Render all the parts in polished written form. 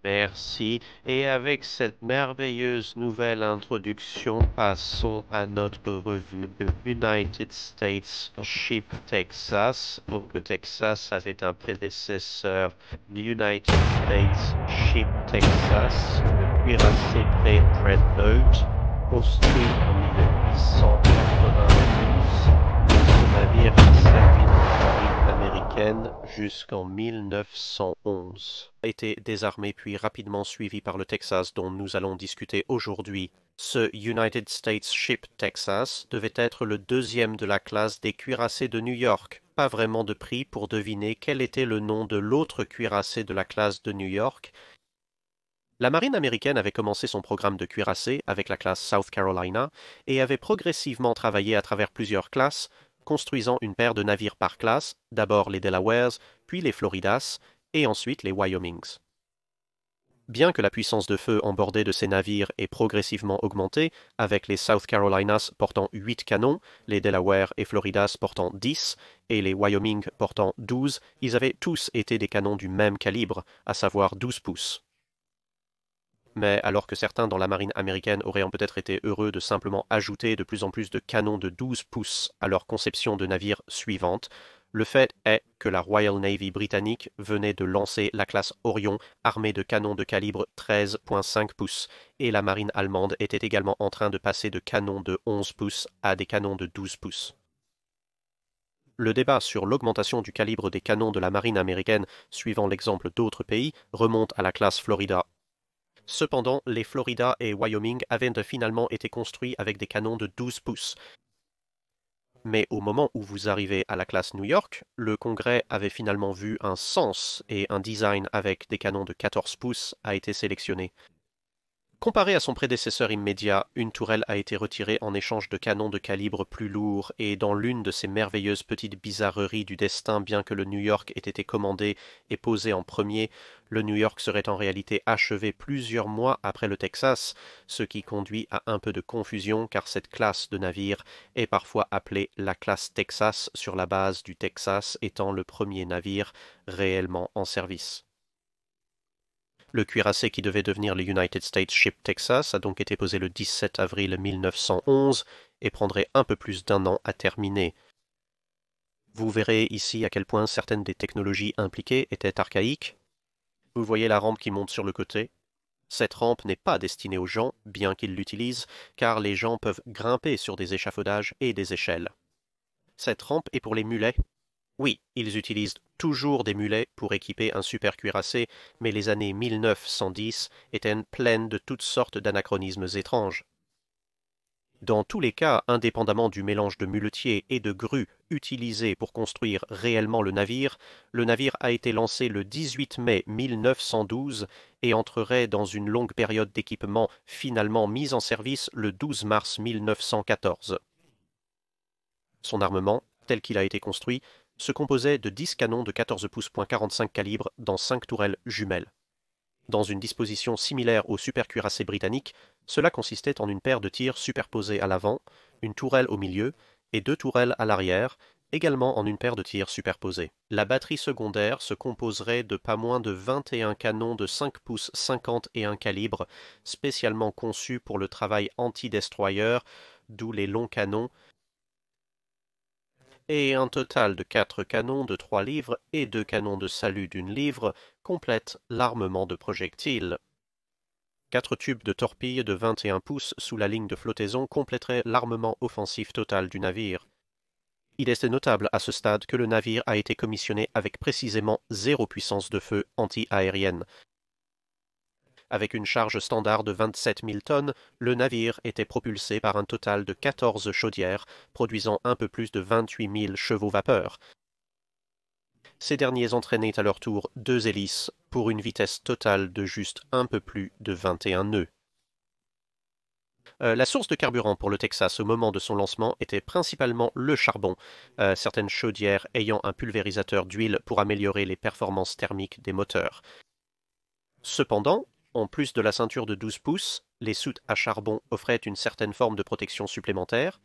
Merci. Et avec cette merveilleuse nouvelle introduction, passons à notre revue de United States Ship Texas. Donc, le Texas avait un prédécesseur, l'United States Ship Texas, le cuirassé Dreadnought, construit en 1891. Ce navire a servi la marine américaine jusqu'en 1911. A été désarmé puis rapidement suivi par le Texas dont nous allons discuter aujourd'hui. Ce United States Ship Texas devait être le deuxième de la classe des cuirassés de New York. Pas vraiment de prix pour deviner quel était le nom de l'autre cuirassé de la classe de New York. La marine américaine avait commencé son programme de cuirassés avec la classe South Carolina et avait progressivement travaillé à travers plusieurs classes, construisant une paire de navires par classe, d'abord les Delawares, puis les Floridas, et ensuite les Wyomings. Bien que la puissance de feu en bordée de ces navires ait progressivement augmenté, avec les South Carolinas portant 8 canons, les Delaware et Floridas portant 10, et les Wyoming portant 12, ils avaient tous été des canons du même calibre, à savoir 12 pouces. Mais alors que certains dans la marine américaine auraient peut-être été heureux de simplement ajouter de plus en plus de canons de 12 pouces à leur conception de navires suivante, le fait est que la Royal Navy britannique venait de lancer la classe Orion armée de canons de calibre 13,5 pouces, et la marine allemande était également en train de passer de canons de 11 pouces à des canons de 12 pouces. Le débat sur l'augmentation du calibre des canons de la marine américaine, suivant l'exemple d'autres pays, remonte à la classe Florida. Cependant, les Florida et Wyoming avaient finalement été construits avec des canons de 12 pouces. Mais au moment où vous arrivez à la classe New York, le Congrès avait finalement vu un sens et un design avec des canons de 14 pouces a été sélectionné. Comparé à son prédécesseur immédiat, une tourelle a été retirée en échange de canons de calibre plus lourd, et dans l'une de ces merveilleuses petites bizarreries du destin, bien que le New York ait été commandé et posé en premier, le New York serait en réalité achevé plusieurs mois après le Texas, ce qui conduit à un peu de confusion car cette classe de navire est parfois appelée la classe Texas sur la base du Texas étant le premier navire réellement en service. Le cuirassé qui devait devenir le United States Ship Texas a donc été posé le 17 avril 1911 et prendrait un peu plus d'un an à terminer. Vous verrez ici à quel point certaines des technologies impliquées étaient archaïques. Vous voyez la rampe qui monte sur le côté. Cette rampe n'est pas destinée aux gens, bien qu'ils l'utilisent, car les gens peuvent grimper sur des échafaudages et des échelles. Cette rampe est pour les mulets. Oui, ils utilisent toujours des mulets pour équiper un super cuirassé, mais les années 1910 étaient pleines de toutes sortes d'anachronismes étranges. Dans tous les cas, indépendamment du mélange de muletiers et de grues utilisés pour construire réellement le navire a été lancé le 18 mai 1912 et entrerait dans une longue période d'équipement finalement mise en service le 12 mars 1914. Son armement, tel qu'il a été construit, se composait de 10 canons de 14 pouces .45 calibre dans 5 tourelles jumelles. Dans une disposition similaire au supercuirassé britannique, cela consistait en une paire de tirs superposés à l'avant, une tourelle au milieu et 2 tourelles à l'arrière, également en une paire de tirs superposés. La batterie secondaire se composerait de pas moins de 21 canons de 5 pouces 51 calibre, spécialement conçus pour le travail anti-destroyer, d'où les longs canons, et un total de 4 canons de 3 livres et 2 canons de salut d'1 livre complètent l'armement de projectiles. 4 tubes de torpilles de 21 pouces sous la ligne de flottaison compléteraient l'armement offensif total du navire. Il est notable à ce stade que le navire a été commissionné avec précisément 0 puissance de feu anti-aérienne. Avec une charge standard de 27 000 tonnes, le navire était propulsé par un total de 14 chaudières, produisant un peu plus de 28 000 chevaux-vapeur. Ces derniers entraînaient à leur tour 2 hélices pour une vitesse totale de juste un peu plus de 21 nœuds. La source de carburant pour le Texas au moment de son lancement était principalement le charbon, certaines chaudières ayant un pulvérisateur d'huile pour améliorer les performances thermiques des moteurs. Cependant, en plus de la ceinture de 12 pouces, les soutes à charbon offraient une certaine forme de protection supplémentaire.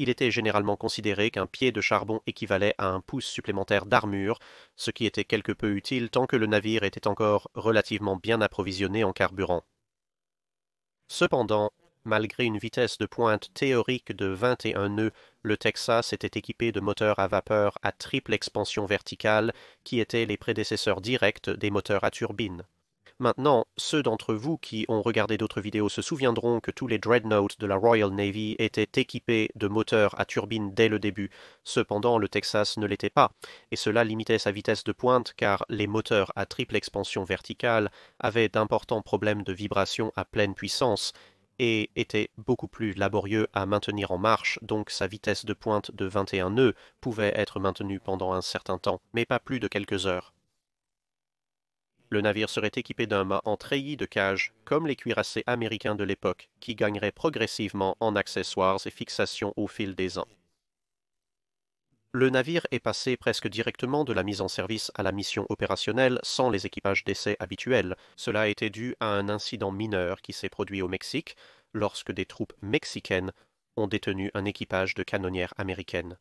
il était généralement considéré qu'un pied de charbon équivalait à un pouce supplémentaire d'armure, ce qui était quelque peu utile tant que le navire était encore relativement bien approvisionné en carburant. Cependant, malgré une vitesse de pointe théorique de 21 nœuds, le Texas était équipé de moteurs à vapeur à triple expansion verticale qui étaient les prédécesseurs directs des moteurs à turbine. Maintenant, ceux d'entre vous qui ont regardé d'autres vidéos se souviendront que tous les dreadnoughts de la Royal Navy étaient équipés de moteurs à turbine dès le début. Cependant, le Texas ne l'était pas, et cela limitait sa vitesse de pointe car les moteurs à triple expansion verticale avaient d'importants problèmes de vibration à pleine puissance et étaient beaucoup plus laborieux à maintenir en marche, donc sa vitesse de pointe de 21 nœuds pouvait être maintenue pendant un certain temps, mais pas plus de quelques heures. Le navire serait équipé d'un mât en treillis de cage, comme les cuirassés américains de l'époque, qui gagneraient progressivement en accessoires et fixations au fil des ans. Le navire est passé presque directement de la mise en service à la mission opérationnelle sans les équipages d'essai habituels. Cela a été dû à un incident mineur qui s'est produit au Mexique, lorsque des troupes mexicaines ont détenu un équipage de canonnières américaines.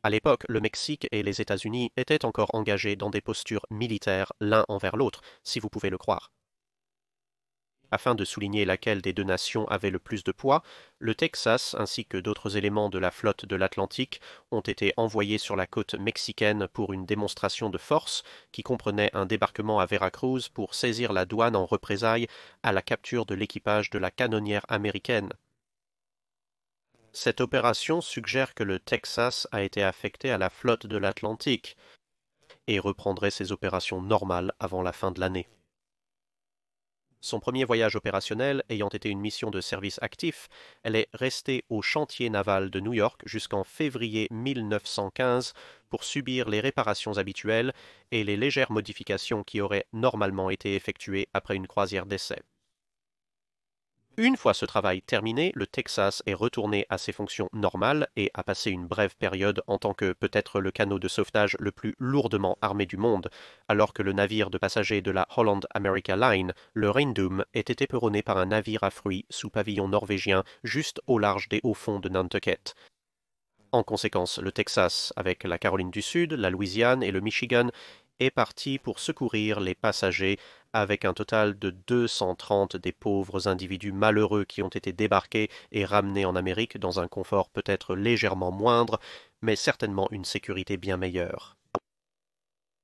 À l'époque, le Mexique et les États-Unis étaient encore engagés dans des postures militaires l'un envers l'autre, si vous pouvez le croire. Afin de souligner laquelle des deux nations avait le plus de poids, le Texas ainsi que d'autres éléments de la flotte de l'Atlantique ont été envoyés sur la côte mexicaine pour une démonstration de force qui comprenait un débarquement à Veracruz pour saisir la douane en représailles à la capture de l'équipage de la canonnière américaine. Cette opération suggère que le Texas a été affecté à la flotte de l'Atlantique et reprendrait ses opérations normales avant la fin de l'année. Son premier voyage opérationnel ayant été une mission de service actif, elle est restée au chantier naval de New York jusqu'en février 1915 pour subir les réparations habituelles et les légères modifications qui auraient normalement été effectuées après une croisière d'essai. Une fois ce travail terminé, le Texas est retourné à ses fonctions normales et a passé une brève période en tant que peut-être le canot de sauvetage le plus lourdement armé du monde, alors que le navire de passagers de la Holland America Line, le Rheindum, était éperonné par un navire à fruits sous pavillon norvégien juste au large des hauts-fonds de Nantucket. En conséquence, le Texas, avec la Caroline du Sud, la Louisiane et le Michigan, est parti pour secourir les passagers avec un total de 230 des pauvres individus malheureux qui ont été débarqués et ramenés en Amérique dans un confort peut-être légèrement moindre, mais certainement une sécurité bien meilleure.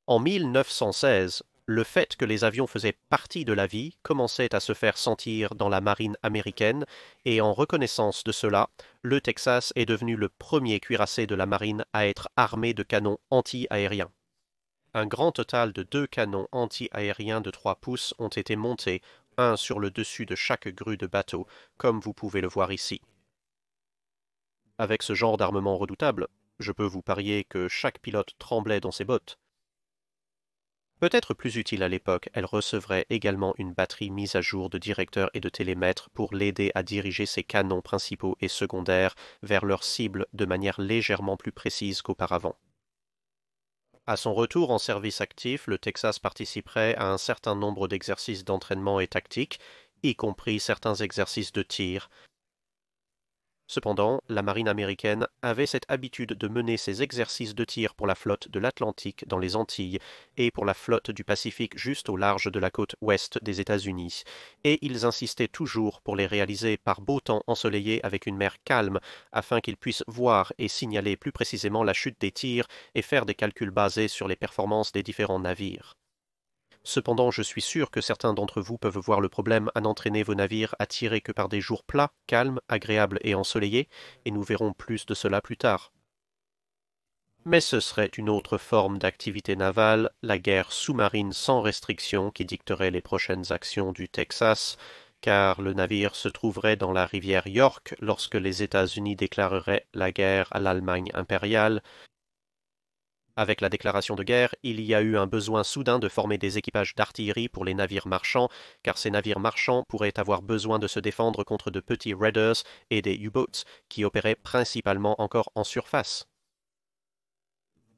En 1916, le fait que les avions faisaient partie de la vie commençait à se faire sentir dans la marine américaine, et en reconnaissance de cela, le Texas est devenu le premier cuirassé de la marine à être armé de canons anti-aériens. Un grand total de 2 canons anti-aériens de 3 pouces ont été montés, un sur le dessus de chaque grue de bateau, comme vous pouvez le voir ici. Avec ce genre d'armement redoutable, je peux vous parier que chaque pilote tremblait dans ses bottes. Peut-être plus utile à l'époque, elle recevrait également une batterie mise à jour de directeurs et de télémètres pour l'aider à diriger ses canons principaux et secondaires vers leur cible de manière légèrement plus précise qu'auparavant. À son retour en service actif, le Texas participerait à un certain nombre d'exercices d'entraînement et tactique, y compris certains exercices de tir. Cependant, la marine américaine avait cette habitude de mener ses exercices de tir pour la flotte de l'Atlantique dans les Antilles et pour la flotte du Pacifique juste au large de la côte ouest des États-Unis, et ils insistaient toujours pour les réaliser par beau temps ensoleillé avec une mer calme, afin qu'ils puissent voir et signaler plus précisément la chute des tirs et faire des calculs basés sur les performances des différents navires. Cependant, je suis sûr que certains d'entre vous peuvent voir le problème à n'entraîner vos navires à tirer que par des jours plats, calmes, agréables et ensoleillés, et nous verrons plus de cela plus tard. Mais ce serait une autre forme d'activité navale, la guerre sous-marine sans restriction qui dicterait les prochaines actions du Texas, car le navire se trouverait dans la rivière York lorsque les États-Unis déclareraient la guerre à l'Allemagne impériale. Avec la déclaration de guerre, il y a eu un besoin soudain de former des équipages d'artillerie pour les navires marchands, car ces navires marchands pourraient avoir besoin de se défendre contre de petits raiders et des U-boats qui opéraient principalement encore en surface.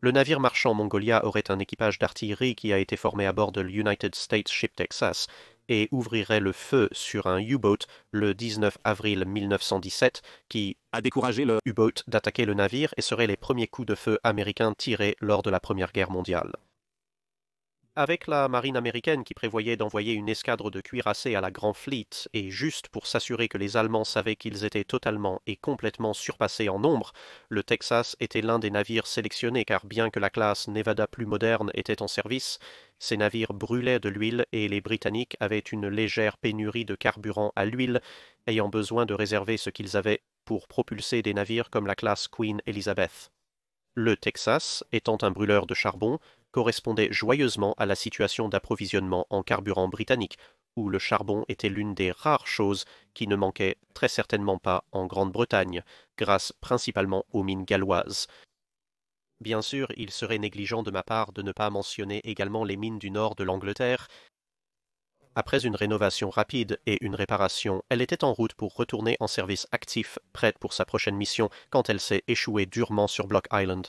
Le navire marchand Mongolia aurait un équipage d'artillerie qui a été formé à bord de l'United States Ship Texas, et ouvrirait le feu sur un U-boat le 19 avril 1917 qui a découragé le U-boat d'attaquer le navire et seraient les premiers coups de feu américains tirés lors de la Première Guerre mondiale. Avec la marine américaine qui prévoyait d'envoyer une escadre de cuirassés à la Grand Fleet, et juste pour s'assurer que les Allemands savaient qu'ils étaient totalement et complètement surpassés en nombre, le Texas était l'un des navires sélectionnés car bien que la classe Nevada plus moderne était en service, ces navires brûlaient de l'huile et les Britanniques avaient une légère pénurie de carburant à l'huile, ayant besoin de réserver ce qu'ils avaient pour propulser des navires comme la classe Queen Elizabeth. Le Texas, étant un brûleur de charbon, correspondait joyeusement à la situation d'approvisionnement en carburant britannique, où le charbon était l'une des rares choses qui ne manquait très certainement pas en Grande-Bretagne, grâce principalement aux mines galloises. Bien sûr, il serait négligent de ma part de ne pas mentionner également les mines du nord de l'Angleterre. Après une rénovation rapide et une réparation, elle était en route pour retourner en service actif, prête pour sa prochaine mission, quand elle s'est échouée durement sur Block Island.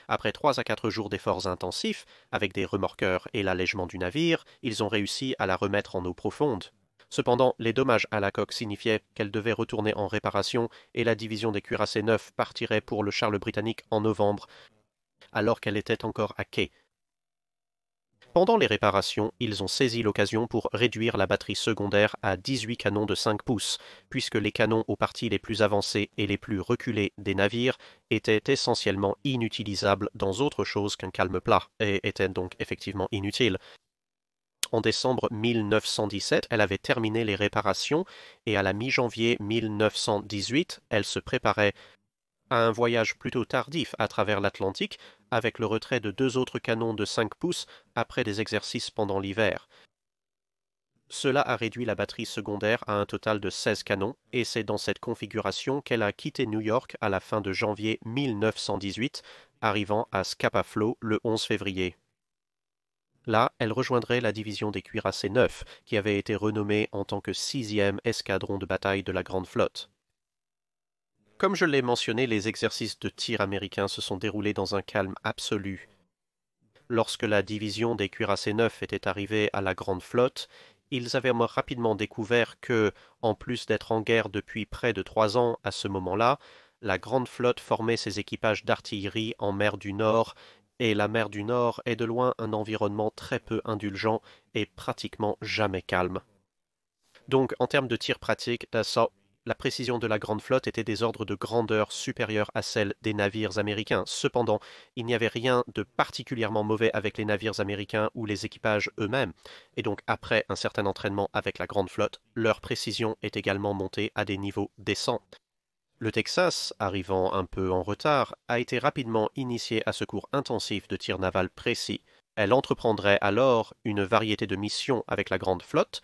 Après 3 à 4 jours d'efforts intensifs, avec des remorqueurs et l'allègement du navire, ils ont réussi à la remettre en eau profonde. Cependant, les dommages à la coque signifiaient qu'elle devait retourner en réparation et la division des cuirassés neufs partirait pour le Charles britannique en novembre, alors qu'elle était encore à quai. Pendant les réparations, ils ont saisi l'occasion pour réduire la batterie secondaire à 18 canons de 5 pouces, puisque les canons aux parties les plus avancées et les plus reculées des navires étaient essentiellement inutilisables dans autre chose qu'un calme plat, et étaient donc effectivement inutiles. En décembre 1917, elle avait terminé les réparations, et à la mi-janvier 1918, elle se préparait à un voyage plutôt tardif à travers l'Atlantique, avec le retrait de 2 autres canons de 5 pouces après des exercices pendant l'hiver. Cela a réduit la batterie secondaire à un total de 16 canons, et c'est dans cette configuration qu'elle a quitté New York à la fin de janvier 1918, arrivant à Scapa Flow le 11 février. Là, elle rejoindrait la division des cuirassés neufs, qui avait été renommée en tant que 6e escadron de bataille de la Grande Flotte. Comme je l'ai mentionné, les exercices de tir américains se sont déroulés dans un calme absolu. Lorsque la division des cuirassés neufs était arrivée à la Grande Flotte, ils avaient rapidement découvert que, en plus d'être en guerre depuis près de 3 ans à ce moment-là, la Grande Flotte formait ses équipages d'artillerie en mer du Nord, et la mer du Nord est de loin un environnement très peu indulgent et pratiquement jamais calme. Donc, en termes de tir pratique, la précision de la Grande Flotte était des ordres de grandeur supérieurs à celle des navires américains. Cependant, il n'y avait rien de particulièrement mauvais avec les navires américains ou les équipages eux-mêmes, et donc après un certain entraînement avec la Grande Flotte, leur précision est également montée à des niveaux décents. Le Texas, arrivant un peu en retard, a été rapidement initié à ce cours intensif de tir naval précis. Elle entreprendrait alors une variété de missions avec la Grande Flotte,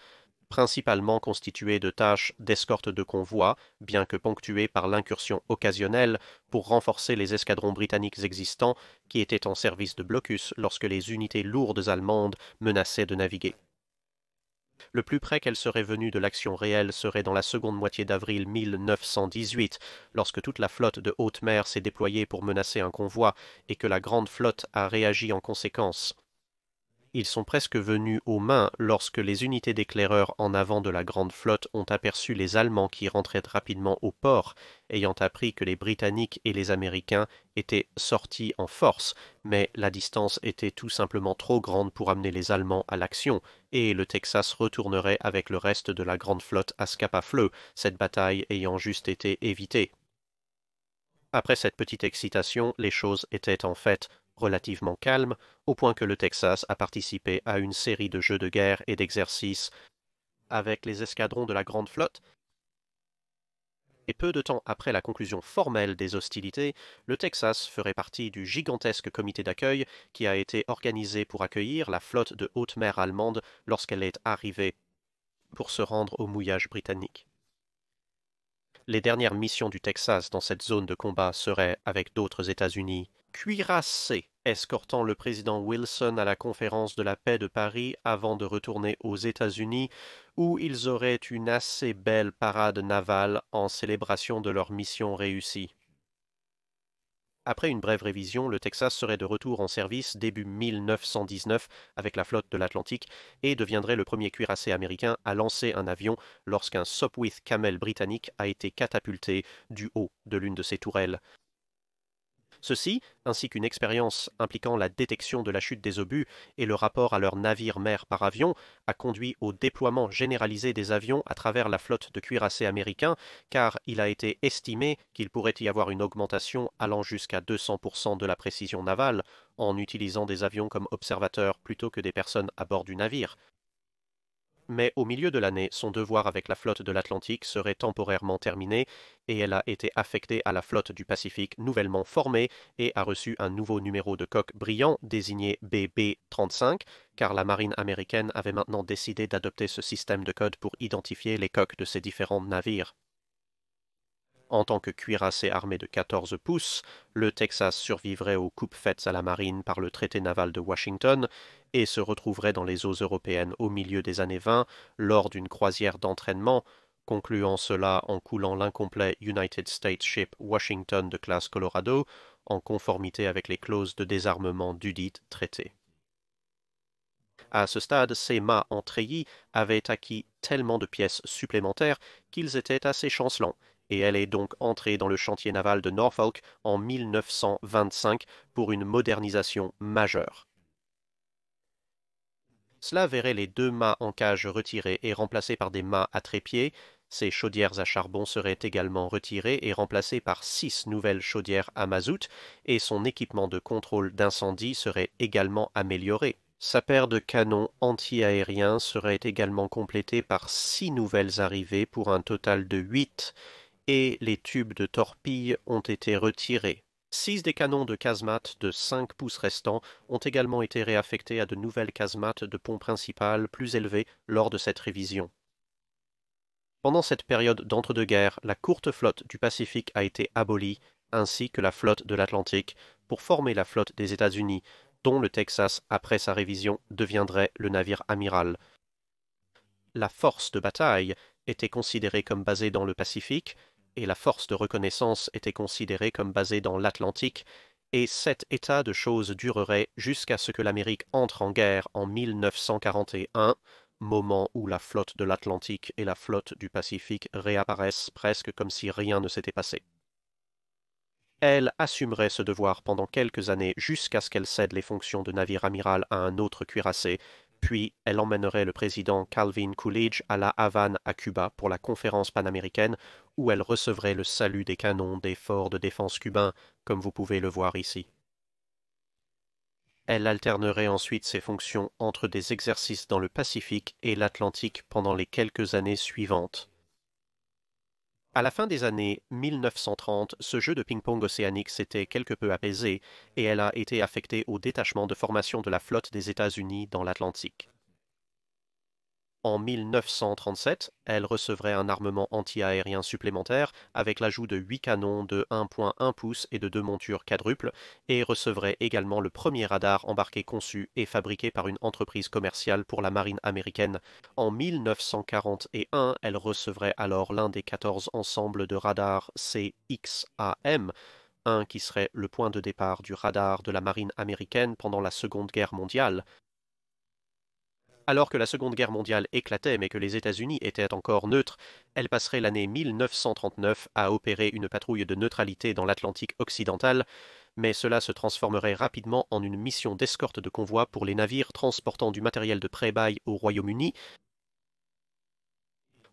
principalement constituée de tâches d'escorte de convois, bien que ponctuées par l'incursion occasionnelle pour renforcer les escadrons britanniques existants qui étaient en service de blocus lorsque les unités lourdes allemandes menaçaient de naviguer. Le plus près qu'elle serait venue de l'action réelle serait dans la seconde moitié d'avril 1918, lorsque toute la flotte de haute mer s'est déployée pour menacer un convoi et que la grande flotte a réagi en conséquence. Ils sont presque venus aux mains lorsque les unités d'éclaireurs en avant de la grande flotte ont aperçu les Allemands qui rentraient rapidement au port, ayant appris que les Britanniques et les Américains étaient sortis en force, mais la distance était tout simplement trop grande pour amener les Allemands à l'action, et le Texas retournerait avec le reste de la grande flotte à Scapa Flow, cette bataille ayant juste été évitée. Après cette petite excitation, les choses étaient en fait relativement calmes, au point que le Texas a participé à une série de jeux de guerre et d'exercices avec les escadrons de la Grande Flotte, et peu de temps après la conclusion formelle des hostilités, le Texas ferait partie du gigantesque comité d'accueil qui a été organisé pour accueillir la flotte de haute mer allemande lorsqu'elle est arrivée pour se rendre au mouillage britannique. Les dernières missions du Texas dans cette zone de combat seraient, avec d'autres États-Unis, cuirassés, escortant le président Wilson à la conférence de la paix de Paris avant de retourner aux États-Unis, où ils auraient une assez belle parade navale en célébration de leur mission réussie. Après une brève révision, le Texas serait de retour en service début 1919 avec la flotte de l'Atlantique et deviendrait le premier cuirassé américain à lancer un avion lorsqu'un Sopwith Camel britannique a été catapulté du haut de l'une de ses tourelles. Ceci, ainsi qu'une expérience impliquant la détection de la chute des obus et le rapport à leurs navires-mers par avion, a conduit au déploiement généralisé des avions à travers la flotte de cuirassés américains, car il a été estimé qu'il pourrait y avoir une augmentation allant jusqu'à 200% de la précision navale, en utilisant des avions comme observateurs plutôt que des personnes à bord du navire. Mais au milieu de l'année, son devoir avec la flotte de l'Atlantique serait temporairement terminé et elle a été affectée à la flotte du Pacifique nouvellement formée et a reçu un nouveau numéro de coque brillant désigné BB-35 car la marine américaine avait maintenant décidé d'adopter ce système de code pour identifier les coques de ses différents navires. En tant que cuirassé armé de 14 pouces, le Texas survivrait aux coupes faites à la marine par le traité naval de Washington et se retrouverait dans les eaux européennes au milieu des années 20 lors d'une croisière d'entraînement, concluant cela en coulant l'incomplet United States Ship Washington de classe Colorado, en conformité avec les clauses de désarmement dudit traité. À ce stade, ces mâts en treillis avaient acquis tellement de pièces supplémentaires qu'ils étaient assez chancelants, et elle est donc entrée dans le chantier naval de Norfolk en 1925 pour une modernisation majeure. Cela verrait les 2 mâts en cage retirés et remplacés par des mâts à trépied. Ces chaudières à charbon seraient également retirées et remplacées par 6 nouvelles chaudières à mazout, et son équipement de contrôle d'incendie serait également amélioré. Sa paire de canons anti-aériens serait également complétée par 6 nouvelles arrivées pour un total de 8, et les tubes de torpilles ont été retirés. 6 des canons de casemate de 5 pouces restants ont également été réaffectés à de nouvelles casemates de pont principal plus élevées lors de cette révision. Pendant cette période d'entre-deux-guerres, la courte flotte du Pacifique a été abolie, ainsi que la flotte de l'Atlantique, pour former la flotte des États-Unis, dont le Texas, après sa révision, deviendrait le navire amiral. La force de bataille était considérée comme basée dans le Pacifique, et la force de reconnaissance était considérée comme basée dans l'Atlantique, et cet état de choses durerait jusqu'à ce que l'Amérique entre en guerre en 1941, moment où la flotte de l'Atlantique et la flotte du Pacifique réapparaissent presque comme si rien ne s'était passé. Elle assumerait ce devoir pendant quelques années jusqu'à ce qu'elle cède les fonctions de navire amiral à un autre cuirassé, puis elle emmènerait le président Calvin Coolidge à la Havane à Cuba pour la conférence panaméricaine où elle recevrait le salut des canons des forts de défense cubains, comme vous pouvez le voir ici. Elle alternerait ensuite ses fonctions entre des exercices dans le Pacifique et l'Atlantique pendant les quelques années suivantes. À la fin des années 1930, ce jeu de ping-pong océanique s'était quelque peu apaisé et elle a été affectée au détachement de formation de la flotte des États-Unis dans l'Atlantique. En 1937, elle recevrait un armement anti-aérien supplémentaire avec l'ajout de 8 canons de 1,1 pouces et de 2 montures quadruples et recevrait également le premier radar embarqué conçu et fabriqué par une entreprise commerciale pour la marine américaine. En 1941, elle recevrait alors l'un des 14 ensembles de radars CXAM, un qui serait le point de départ du radar de la marine américaine pendant la Seconde Guerre mondiale. Alors que la Seconde Guerre mondiale éclatait mais que les États-Unis étaient encore neutres, elle passerait l'année 1939 à opérer une patrouille de neutralité dans l'Atlantique occidental, mais cela se transformerait rapidement en une mission d'escorte de convoi pour les navires transportant du matériel de pré-bail au Royaume-Uni.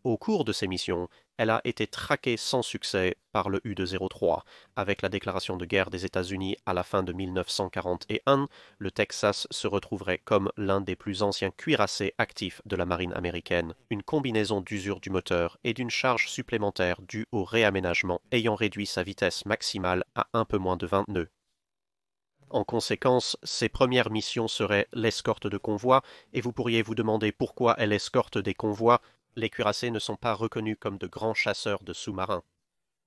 Au cours de ces missions, elle a été traquée sans succès par le U-203. Avec la déclaration de guerre des États-Unis à la fin de 1941, le Texas se retrouverait comme l'un des plus anciens cuirassés actifs de la marine américaine, une combinaison d'usure du moteur et d'une charge supplémentaire due au réaménagement ayant réduit sa vitesse maximale à un peu moins de 20 nœuds. En conséquence, ses premières missions seraient l'escorte de convois, et vous pourriez vous demander pourquoi elle escorte des convois. Les cuirassés ne sont pas reconnus comme de grands chasseurs de sous-marins.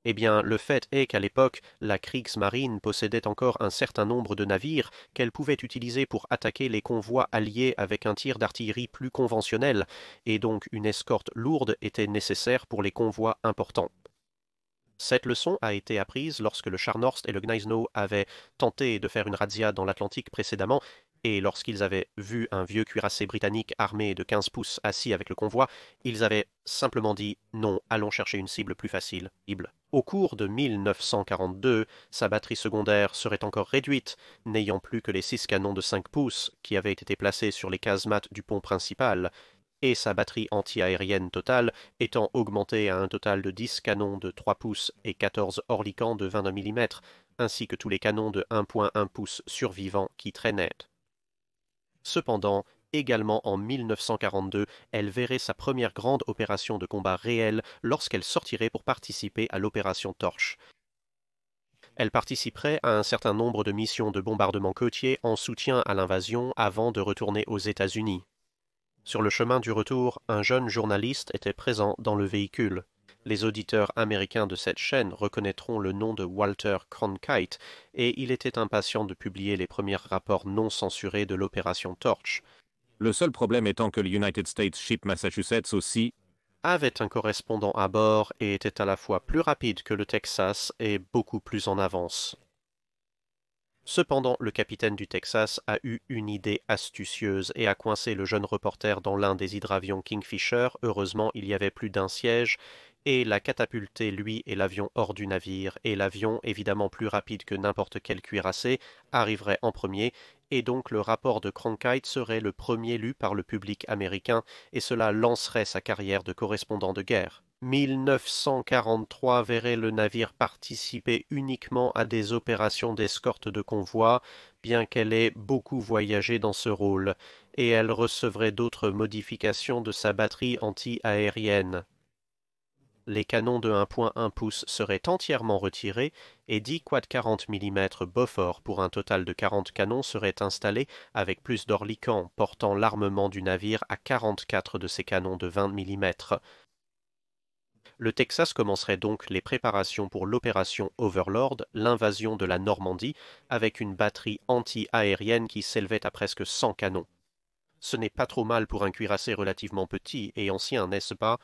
Eh bien, le fait est qu'à l'époque, la Kriegsmarine possédait encore un certain nombre de navires qu'elle pouvait utiliser pour attaquer les convois alliés avec un tir d'artillerie plus conventionnel, et donc une escorte lourde était nécessaire pour les convois importants. Cette leçon a été apprise lorsque le Scharnhorst et le Gneisenau avaient tenté de faire une razzia dans l'Atlantique précédemment, et lorsqu'ils avaient vu un vieux cuirassé britannique armé de 15 pouces assis avec le convoi, ils avaient simplement dit non, allons chercher une cible plus facile. Au cours de 1942, sa batterie secondaire serait encore réduite, n'ayant plus que les 6 canons de 5 pouces qui avaient été placés sur les casemates du pont principal, et sa batterie anti-aérienne totale étant augmentée à un total de 10 canons de 3 pouces et 14 oerlikans de 22 mm, ainsi que tous les canons de 1,1 pouces survivants qui traînaient. Cependant, également en 1942, elle verrait sa première grande opération de combat réelle lorsqu'elle sortirait pour participer à l'opération Torch. Elle participerait à un certain nombre de missions de bombardement côtier en soutien à l'invasion avant de retourner aux États-Unis. Sur le chemin du retour, un jeune journaliste était présent dans le véhicule. Les auditeurs américains de cette chaîne reconnaîtront le nom de Walter Cronkite, et il était impatient de publier les premiers rapports non censurés de l'opération Torch. Le seul problème étant que le United States Ship Massachusetts aussi avait un correspondant à bord et était à la fois plus rapide que le Texas et beaucoup plus en avance. Cependant, le capitaine du Texas a eu une idée astucieuse et a coincé le jeune reporter dans l'un des hydravions Kingfisher. Heureusement, il y avait plus d'un siège, et l'a catapulté lui et l'avion hors du navire, et l'avion, évidemment plus rapide que n'importe quel cuirassé, arriverait en premier, et donc le rapport de Cronkite serait le premier lu par le public américain, et cela lancerait sa carrière de correspondant de guerre. 1943 verrait le navire participer uniquement à des opérations d'escorte de convoi, bien qu'elle ait beaucoup voyagé dans ce rôle, et elle recevrait d'autres modifications de sa batterie anti-aérienne. Les canons de 1,1 pouce seraient entièrement retirés et 10 quad 40 mm Bofors pour un total de 40 canons seraient installés avec plus d'Oerlikans, portant l'armement du navire à 44 de ces canons de 20 mm. Le Texas commencerait donc les préparations pour l'opération Overlord, l'invasion de la Normandie, avec une batterie anti-aérienne qui s'élevait à presque 100 canons. Ce n'est pas trop mal pour un cuirassé relativement petit et ancien, n'est-ce pas?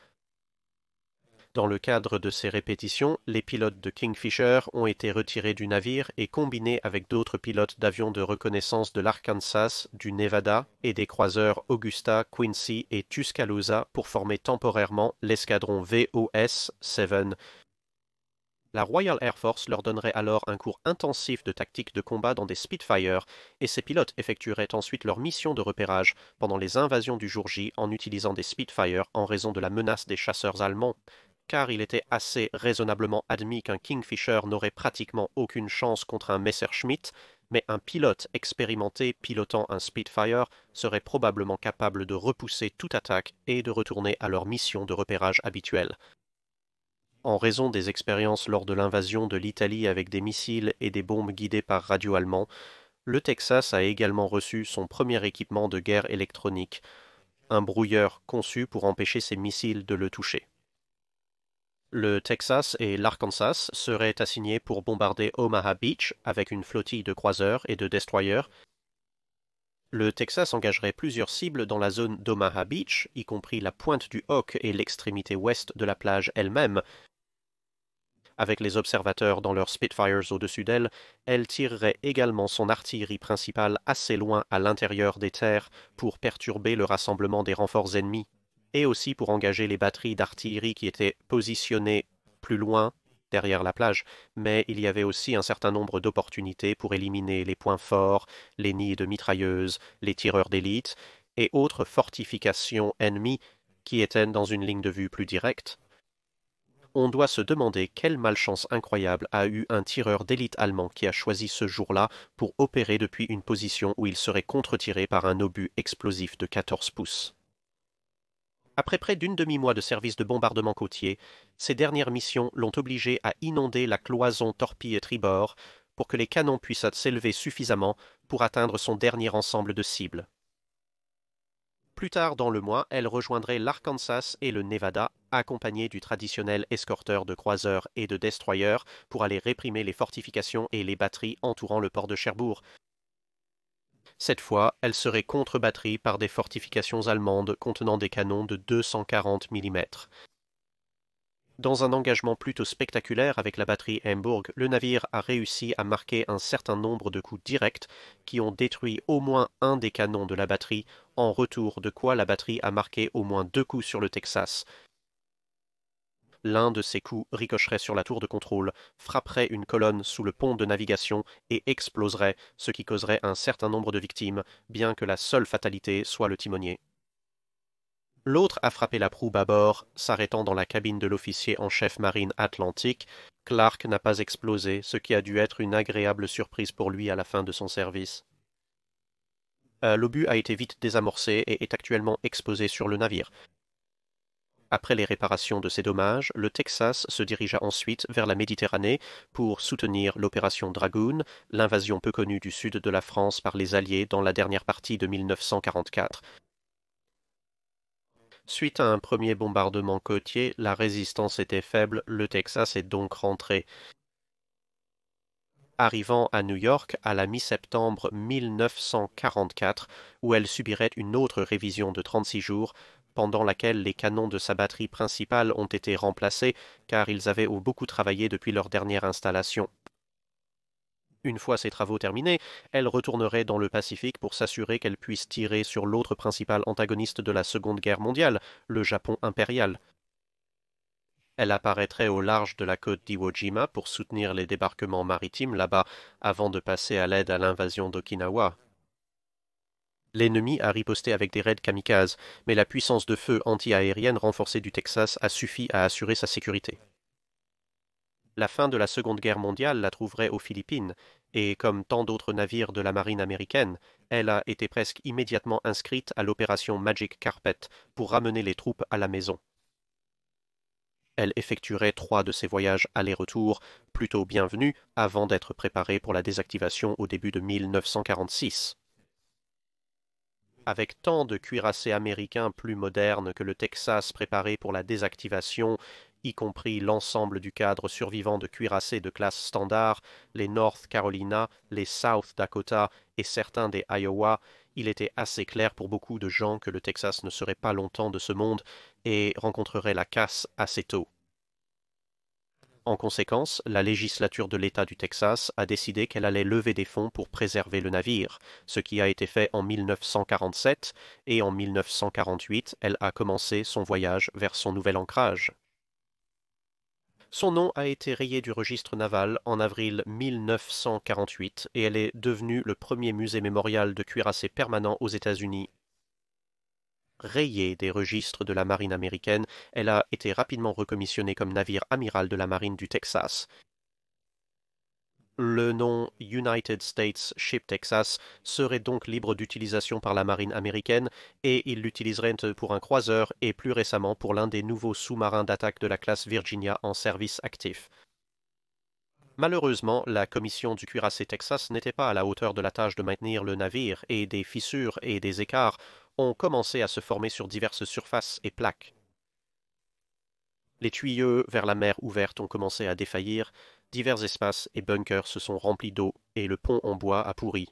Dans le cadre de ces répétitions, les pilotes de Kingfisher ont été retirés du navire et combinés avec d'autres pilotes d'avions de reconnaissance de l'Arkansas, du Nevada et des croiseurs Augusta, Quincy et Tuscaloosa pour former temporairement l'escadron VOS-7. La Royal Air Force leur donnerait alors un cours intensif de tactique de combat dans des Spitfire, et ces pilotes effectueraient ensuite leur mission de repérage pendant les invasions du jour J en utilisant des Spitfire en raison de la menace des chasseurs allemands, car il était assez raisonnablement admis qu'un Kingfisher n'aurait pratiquement aucune chance contre un Messerschmitt, mais un pilote expérimenté pilotant un Spitfire serait probablement capable de repousser toute attaque et de retourner à leur mission de repérage habituelle. En raison des expériences lors de l'invasion de l'Italie avec des missiles et des bombes guidées par radio allemand, le Texas a également reçu son premier équipement de guerre électronique, un brouilleur conçu pour empêcher ses missiles de le toucher. Le Texas et l'Arkansas seraient assignés pour bombarder Omaha Beach avec une flottille de croiseurs et de destroyers. Le Texas engagerait plusieurs cibles dans la zone d'Omaha Beach, y compris la pointe du Hawk et l'extrémité ouest de la plage elle-même. Avec les observateurs dans leurs Spitfires au-dessus d'elle, elle tirerait également son artillerie principale assez loin à l'intérieur des terres pour perturber le rassemblement des renforts ennemis, et aussi pour engager les batteries d'artillerie qui étaient positionnées plus loin derrière la plage, mais il y avait aussi un certain nombre d'opportunités pour éliminer les points forts, les nids de mitrailleuses, les tireurs d'élite et autres fortifications ennemies qui étaient dans une ligne de vue plus directe. On doit se demander quelle malchance incroyable a eu un tireur d'élite allemand qui a choisi ce jour-là pour opérer depuis une position où il serait contre-tiré par un obus explosif de 14 pouces. Après près d'une demi-mois de service de bombardement côtier, ces dernières missions l'ont obligé à inonder la cloison torpille-tribord pour que les canons puissent s'élever suffisamment pour atteindre son dernier ensemble de cibles. Plus tard dans le mois, elle rejoindrait l'Arkansas et le Nevada, accompagnée du traditionnel escorteur de croiseurs et de destroyers pour aller réprimer les fortifications et les batteries entourant le port de Cherbourg. Cette fois, elle serait contre-batterie par des fortifications allemandes contenant des canons de 240 mm. Dans un engagement plutôt spectaculaire avec la batterie Hamburg, le navire a réussi à marquer un certain nombre de coups directs qui ont détruit au moins un des canons de la batterie, en retour de quoi la batterie a marqué au moins 2 coups sur le Texas. L'un de ces coups ricocherait sur la tour de contrôle, frapperait une colonne sous le pont de navigation et exploserait, ce qui causerait un certain nombre de victimes, bien que la seule fatalité soit le timonier. L'autre a frappé la proue bâbord, s'arrêtant dans la cabine de l'officier en chef marine atlantique. Clark n'a pas explosé, ce qui a dû être une agréable surprise pour lui à la fin de son service. L'obus a été vite désamorcé et est actuellement exposé sur le navire. Après les réparations de ces dommages, le Texas se dirigea ensuite vers la Méditerranée pour soutenir l'opération Dragoon, l'invasion peu connue du sud de la France par les Alliés dans la dernière partie de 1944. Suite à un premier bombardement côtier, la résistance était faible, le Texas est donc rentré. Arrivant à New York à la mi-septembre 1944, où elle subirait une autre révision de 36 jours, pendant laquelle les canons de sa batterie principale ont été remplacés, car ils avaient beaucoup travaillé depuis leur dernière installation. Une fois ces travaux terminés, elle retournerait dans le Pacifique pour s'assurer qu'elle puisse tirer sur l'autre principal antagoniste de la Seconde Guerre mondiale, le Japon impérial. Elle apparaîtrait au large de la côte d'Iwo Jima pour soutenir les débarquements maritimes là-bas avant de passer à l'aide à l'invasion d'Okinawa. L'ennemi a riposté avec des raids kamikazes, mais la puissance de feu anti-aérienne renforcée du Texas a suffi à assurer sa sécurité. La fin de la Seconde Guerre mondiale la trouverait aux Philippines, et comme tant d'autres navires de la marine américaine, elle a été presque immédiatement inscrite à l'opération Magic Carpet pour ramener les troupes à la maison. Elle effectuerait 3 de ses voyages aller-retour, plutôt bienvenus, avant d'être préparée pour la désactivation au début de 1946. Avec tant de cuirassés américains plus modernes que le Texas préparé pour la désactivation, y compris l'ensemble du cadre survivant de cuirassés de classe standard, les North Carolina, les South Dakota et certains des Iowa, il était assez clair pour beaucoup de gens que le Texas ne serait pas longtemps de ce monde et rencontrerait la casse assez tôt. En conséquence, la législature de l'État du Texas a décidé qu'elle allait lever des fonds pour préserver le navire, ce qui a été fait en 1947, et en 1948, elle a commencé son voyage vers son nouvel ancrage. Son nom a été rayé du registre naval en avril 1948 et elle est devenue le premier musée mémorial de cuirassés permanent aux États-Unis. Rayée des registres de la marine américaine, elle a été rapidement recommissionnée comme navire amiral de la marine du Texas. Le nom United States Ship Texas serait donc libre d'utilisation par la marine américaine et il l'utiliserait pour un croiseur et plus récemment pour l'un des nouveaux sous-marins d'attaque de la classe Virginia en service actif. Malheureusement, la commission du cuirassé Texas n'était pas à la hauteur de la tâche de maintenir le navire et des fissures et des écarts ont commencé à se former sur diverses surfaces et plaques. Les tuyaux vers la mer ouverte ont commencé à défaillir, divers espaces et bunkers se sont remplis d'eau et le pont en bois a pourri.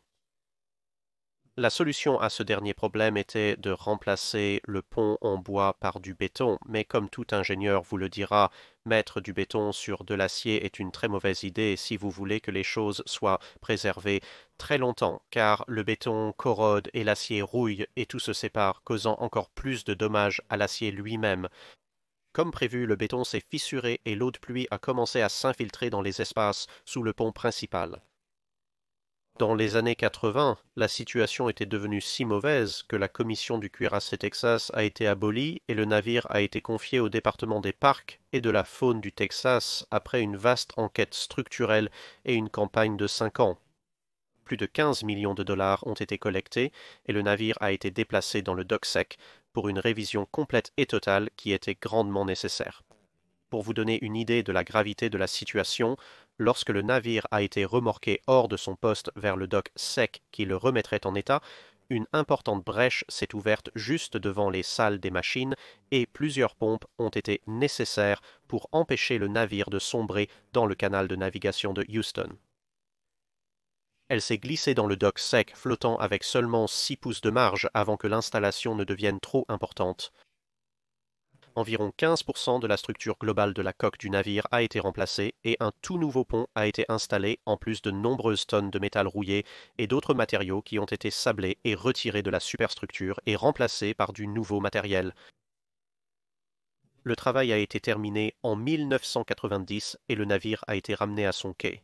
La solution à ce dernier problème était de remplacer le pont en bois par du béton, mais comme tout ingénieur vous le dira, mettre du béton sur de l'acier est une très mauvaise idée si vous voulez que les choses soient préservées très longtemps, car le béton corrode et l'acier rouille et tout se sépare, causant encore plus de dommages à l'acier lui-même. Comme prévu, le béton s'est fissuré et l'eau de pluie a commencé à s'infiltrer dans les espaces sous le pont principal. Dans les années 80, la situation était devenue si mauvaise que la commission du cuirassé Texas a été abolie et le navire a été confié au département des parcs et de la faune du Texas après une vaste enquête structurelle et une campagne de 5 ans. Plus de 15 millions de dollars ont été collectés et le navire a été déplacé dans le dock sec pour une révision complète et totale qui était grandement nécessaire. Pour vous donner une idée de la gravité de la situation, lorsque le navire a été remorqué hors de son poste vers le dock sec qui le remettrait en état, une importante brèche s'est ouverte juste devant les salles des machines et plusieurs pompes ont été nécessaires pour empêcher le navire de sombrer dans le canal de navigation de Houston. Elle s'est glissée dans le dock sec, flottant avec seulement 6 pouces de marge avant que l'installation ne devienne trop importante. Environ 15% de la structure globale de la coque du navire a été remplacée et un tout nouveau pont a été installé en plus de nombreuses tonnes de métal rouillé et d'autres matériaux qui ont été sablés et retirés de la superstructure et remplacés par du nouveau matériel. Le travail a été terminé en 1990 et le navire a été ramené à son quai.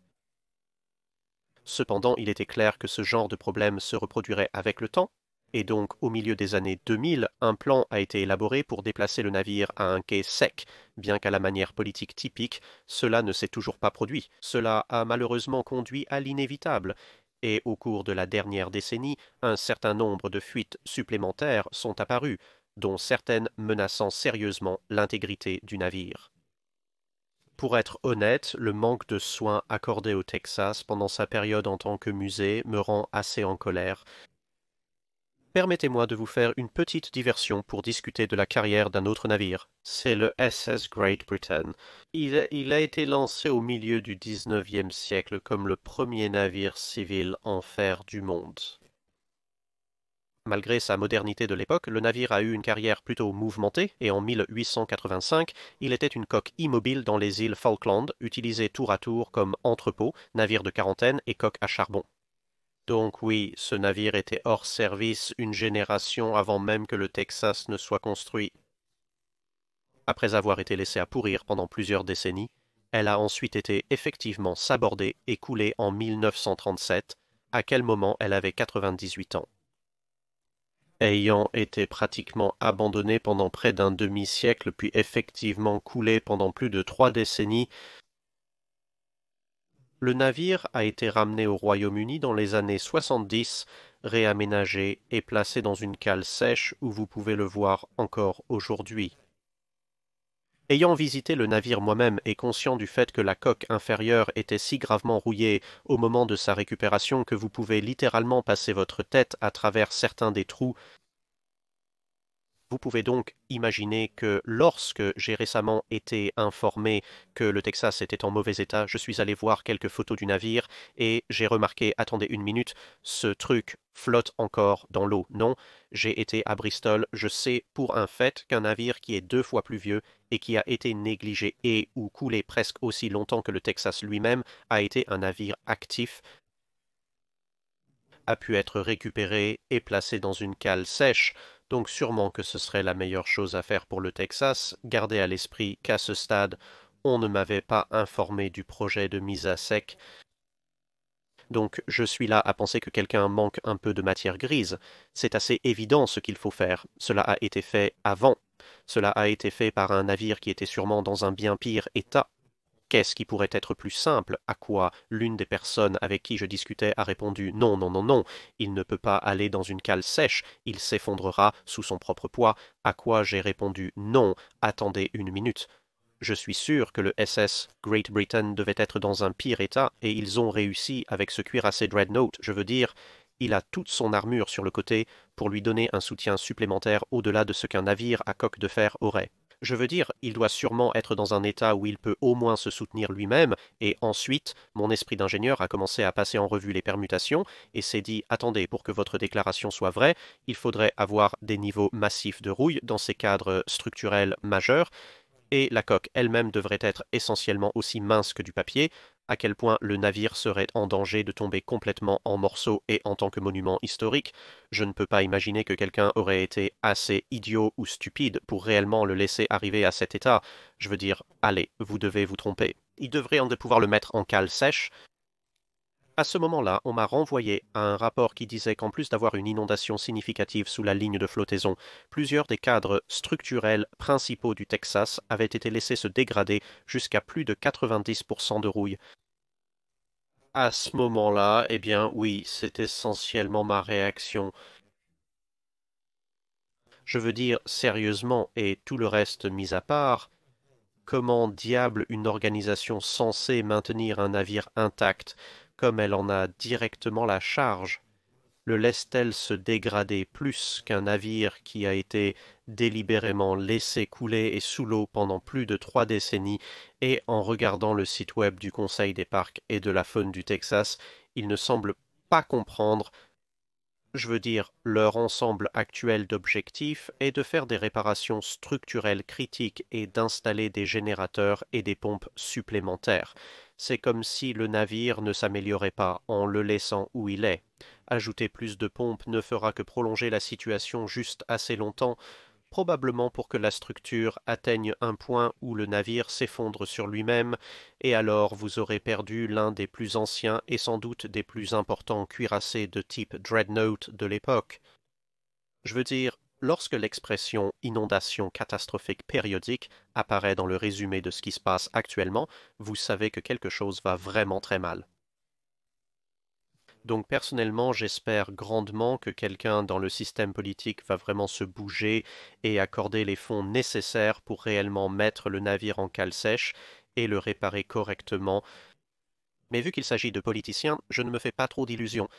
Cependant, il était clair que ce genre de problème se reproduirait avec le temps, et donc au milieu des années 2000, un plan a été élaboré pour déplacer le navire à un quai sec, bien qu'à la manière politique typique, cela ne s'est toujours pas produit. Cela a malheureusement conduit à l'inévitable, et au cours de la dernière décennie, un certain nombre de fuites supplémentaires sont apparues, dont certaines menaçant sérieusement l'intégrité du navire. Pour être honnête, le manque de soins accordé au Texas pendant sa période en tant que musée me rend assez en colère. Permettez-moi de vous faire une petite diversion pour discuter de la carrière d'un autre navire. C'est le SS Great Britain. Il a été lancé au milieu du XIXe siècle comme le premier navire civil en fer du monde. Malgré sa modernité de l'époque, le navire a eu une carrière plutôt mouvementée et en 1885, il était une coque immobile dans les îles Falkland, utilisée tour à tour comme entrepôt, navire de quarantaine et coque à charbon. Donc oui, ce navire était hors service une génération avant même que le Texas ne soit construit. Après avoir été laissée à pourrir pendant plusieurs décennies, elle a ensuite été effectivement sabordée et coulée en 1937, à quel moment elle avait 98 ans. Ayant été pratiquement abandonné pendant près d'un demi-siècle puis effectivement coulé pendant plus de 3 décennies, le navire a été ramené au Royaume-Uni dans les années 70, réaménagé et placé dans une cale sèche où vous pouvez le voir encore aujourd'hui. Ayant visité le navire moi-même et conscient du fait que la coque inférieure était si gravement rouillée au moment de sa récupération que vous pouvez littéralement passer votre tête à travers certains des trous, vous pouvez donc imaginer que lorsque j'ai récemment été informé que le Texas était en mauvais état, je suis allé voir quelques photos du navire et j'ai remarqué, attendez une minute, ce truc flotte encore dans l'eau. Non, j'ai été à Bristol, je sais pour un fait qu'un navire qui est 2 fois plus vieux et qui a été négligé et ou coulé presque aussi longtemps que le Texas lui-même a été un navire actif, a pu être récupéré et placé dans une cale sèche, donc sûrement que ce serait la meilleure chose à faire pour le Texas. Gardez à l'esprit qu'à ce stade, on ne m'avait pas informé du projet de mise à sec. Donc je suis là à penser que quelqu'un manque un peu de matière grise. C'est assez évident ce qu'il faut faire. Cela a été fait avant. Cela a été fait par un navire qui était sûrement dans un bien pire état. Qu'est-ce qui pourrait être plus simple? À quoi l'une des personnes avec qui je discutais a répondu non, non, non, non, il ne peut pas aller dans une cale sèche, il s'effondrera sous son propre poids. À quoi j'ai répondu non, attendez une minute. Je suis sûr que le SS Great Britain devait être dans un pire état, et ils ont réussi avec ce cuirassé Dreadnought, je veux dire, il a toute son armure sur le côté pour lui donner un soutien supplémentaire au-delà de ce qu'un navire à coque de fer aurait. Je veux dire, il doit sûrement être dans un état où il peut au moins se soutenir lui-même, et ensuite, mon esprit d'ingénieur a commencé à passer en revue les permutations, et s'est dit, attendez, pour que votre déclaration soit vraie, il faudrait avoir des niveaux massifs de rouille dans ces cadres structurels majeurs, et la coque elle-même devrait être essentiellement aussi mince que du papier, à quel point le navire serait en danger de tomber complètement en morceaux et en tant que monument historique, je ne peux pas imaginer que quelqu'un aurait été assez idiot ou stupide pour réellement le laisser arriver à cet état. Je veux dire, allez, vous devez vous tromper. Il devrait en pouvoir le mettre en cale sèche. À ce moment-là, on m'a renvoyé à un rapport qui disait qu'en plus d'avoir une inondation significative sous la ligne de flottaison, plusieurs des cadres structurels principaux du Texas avaient été laissés se dégrader jusqu'à plus de 90% de rouille. À ce moment-là, eh bien oui, c'est essentiellement ma réaction. Je veux dire, sérieusement, et tout le reste mis à part, comment diable une organisation censée maintenir un navire intact, comme elle en a directement la charge, le laisse-t-elle se dégrader plus qu'un navire qui a été délibérément laissé couler et sous l'eau pendant plus de 3 décennies, et en regardant le site web du Conseil des parcs et de la faune du Texas, il ne semble pas comprendre Je veux dire, leur ensemble actuel d'objectifs est de faire des réparations structurelles critiques et d'installer des générateurs et des pompes supplémentaires. C'est comme si le navire ne s'améliorait pas en le laissant où il est. Ajouter plus de pompes ne fera que prolonger la situation juste assez longtemps, probablement pour que la structure atteigne un point où le navire s'effondre sur lui-même, et alors vous aurez perdu l'un des plus anciens et sans doute des plus importants cuirassés de type Dreadnought de l'époque. Je veux dire, lorsque l'expression inondation catastrophique périodique apparaît dans le résumé de ce qui se passe actuellement, vous savez que quelque chose va vraiment très mal. Donc personnellement, j'espère grandement que quelqu'un dans le système politique va vraiment se bouger et accorder les fonds nécessaires pour réellement mettre le navire en cale sèche et le réparer correctement. Mais vu qu'il s'agit de politiciens, je ne me fais pas trop d'illusions.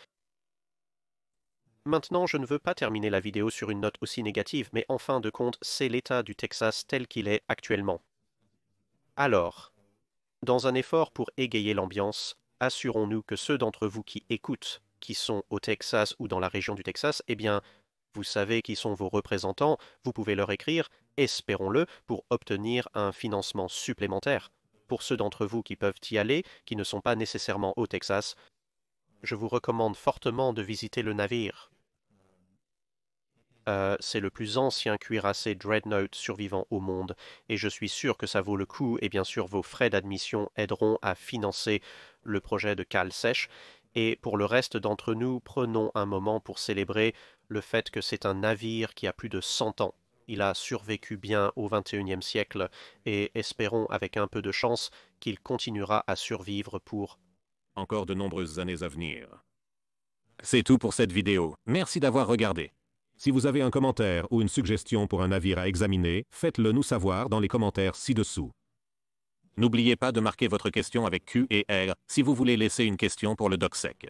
Maintenant, je ne veux pas terminer la vidéo sur une note aussi négative, mais en fin de compte, c'est l'état du Texas tel qu'il est actuellement. Alors, dans un effort pour égayer l'ambiance, assurons-nous que ceux d'entre vous qui écoutent, qui sont au Texas ou dans la région du Texas, eh bien, vous savez qui sont vos représentants, vous pouvez leur écrire, espérons-le, pour obtenir un financement supplémentaire. Pour ceux d'entre vous qui peuvent y aller, qui ne sont pas nécessairement au Texas, je vous recommande fortement de visiter le navire. C'est le plus ancien cuirassé Dreadnought survivant au monde, et je suis sûr que ça vaut le coup, et bien sûr vos frais d'admission aideront à financer le projet de cale sèche, et pour le reste d'entre nous, prenons un moment pour célébrer le fait que c'est un navire qui a plus de 100 ans. Il a survécu bien au XXIe siècle, et espérons avec un peu de chance qu'il continuera à survivre pour encore de nombreuses années à venir. C'est tout pour cette vidéo. Merci d'avoir regardé. Si vous avez un commentaire ou une suggestion pour un navire à examiner, faites-le nous savoir dans les commentaires ci-dessous. N'oubliez pas de marquer votre question avec Q et R si vous voulez laisser une question pour le DocSec.